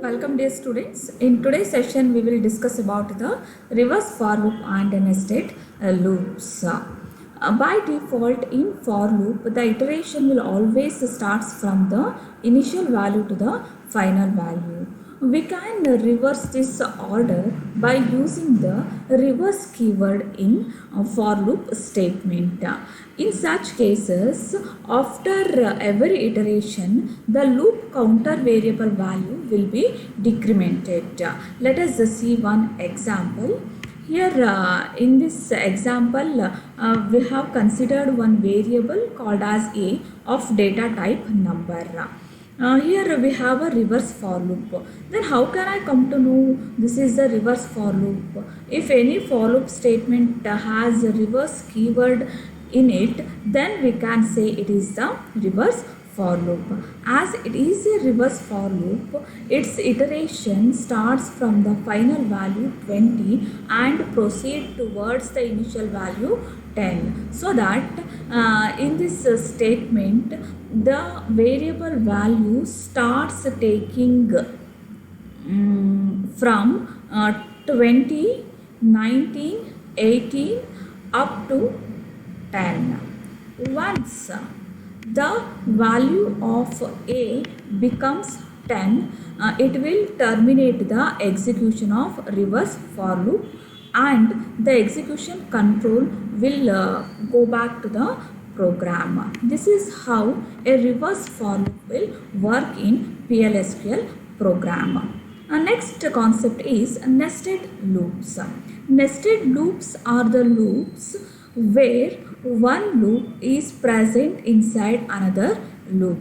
Welcome dear students. In today's session we will discuss about the reverse for loop and nested loops. By default in for loop the iteration will always starts from the initial value to the final value. We can reverse this order by using the reverse keyword in for loop statement. In such cases, after every iteration, the loop counter variable value will be decremented. Let us see one example. Here in this example, we have considered one variable called as a of data type number. Here we have a reverse for loop. Then how can I come to know this is the reverse for loop? If any for loop statement has a reverse keyword in it, then we can say it is the reverse for loop. As it is a reverse for loop, its iteration starts from the final value 20 and proceed towards the initial value 10. So that in this statement, the variable value starts taking from 20, 19, 18 up to 10. Once the value of a becomes 10, it will terminate the execution of reverse for loop and the execution control will go back to the program. This is how a reverse for loop will work in PLSQL program. Next concept is nested loops. Nested loops are the loops where one loop is present inside another loop.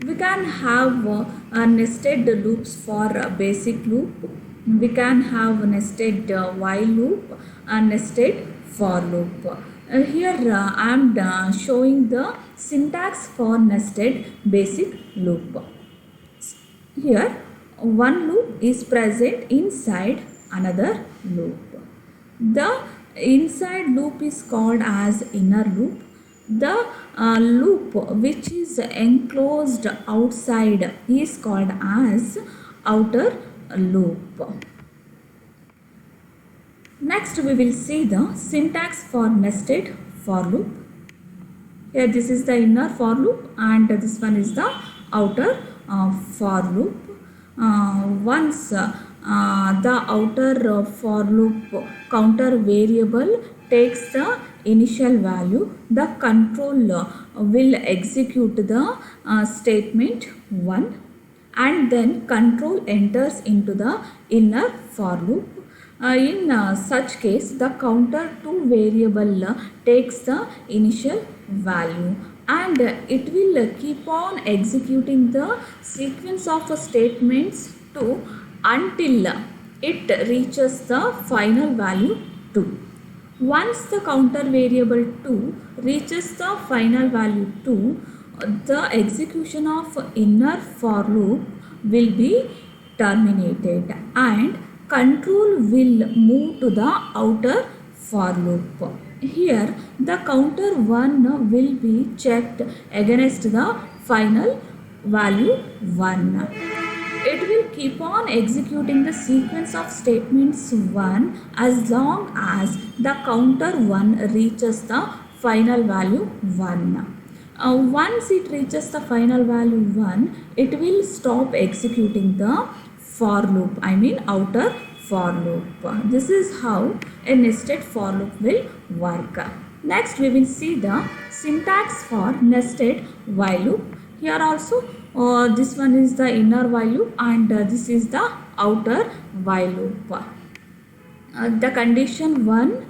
We can have nested loops for a basic loop. We can have nested while loop and nested for loop. Here I am showing the syntax for nested basic loop. Here one loop is present inside another loop. The inside loop is called as inner loop. The loop which is enclosed outside is called as outer loop. Next we will see the syntax for nested for loop. Here this is the inner for loop and this one is the outer for loop. Once the outer for loop counter variable takes the initial value, the control will execute the statement 1 and then control enters into the inner for loop. In such case, the counter to variable takes the initial value and it will keep on executing the sequence of statements to until it reaches the final value 2. Once the counter variable 2 reaches the final value 2, the execution of inner for loop will be terminated and control will move to the outer for loop. Here the counter 1 will be checked against the final value 1. It will keep on executing the sequence of statements 1 as long as the counter 1 reaches the final value 1. Once it reaches the final value 1, it will stop executing the for loop, outer for loop. This is how a nested for loop will work. Next we will see the syntax for nested while loop. Here also this one is the inner while loop and this is the outer while loop. The condition 1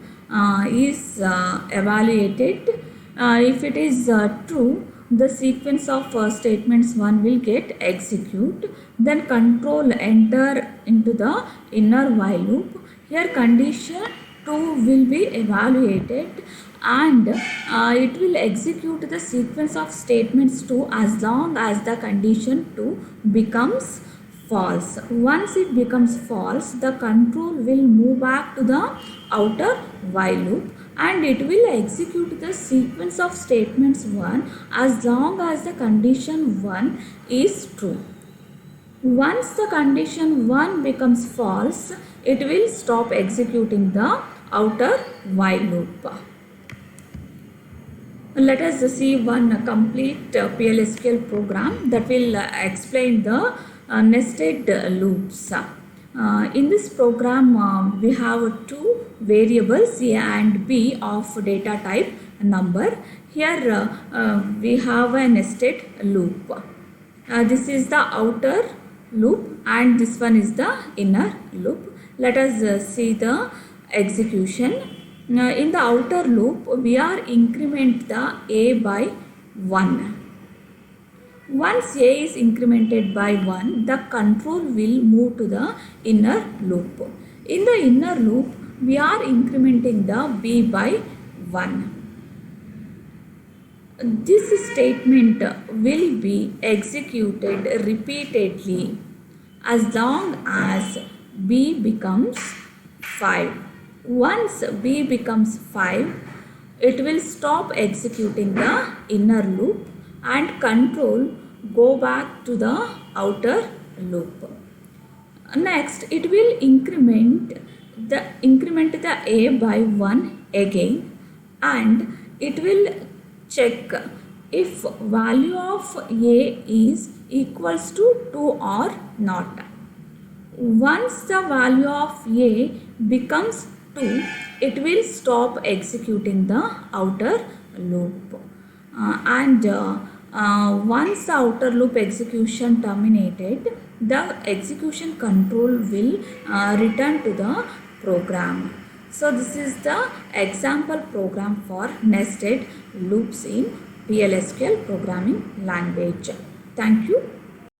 is evaluated. If it is true, the sequence of statements 1 will get execute. Then control enter into the inner while loop. Here condition 2 will be evaluated and it will execute the sequence of statements 2 as long as the condition 2 becomes false. Once it becomes false, the control will move back to the outer while loop and it will execute the sequence of statements 1 as long as the condition 1 is true. Once the condition 1 becomes false, it will stop executing the outer while loop. Let us see one complete PLSQL program that will explain the nested loops. In this program, we have two variables A and B of data type number. Here we have a nested loop. This is the outer loop and this one is the inner loop. Let us see the execution. In the outer loop, we are increment the A by 1. Once A is incremented by 1, the control will move to the inner loop. In the inner loop, we are incrementing the B by 1. This statement will be executed repeatedly as long as B becomes 5. Once B becomes 5, it will stop executing the inner loop and control go back to the outer loop. Next, it will increment the A by 1 again and it will check if value of A is equals to 2 or not. Once the value of A becomes 2, it will stop executing the outer loop. Once the outer loop execution terminated, the execution control will return to the program. So this is the example program for nested loops in PLSQL programming language. Thank you.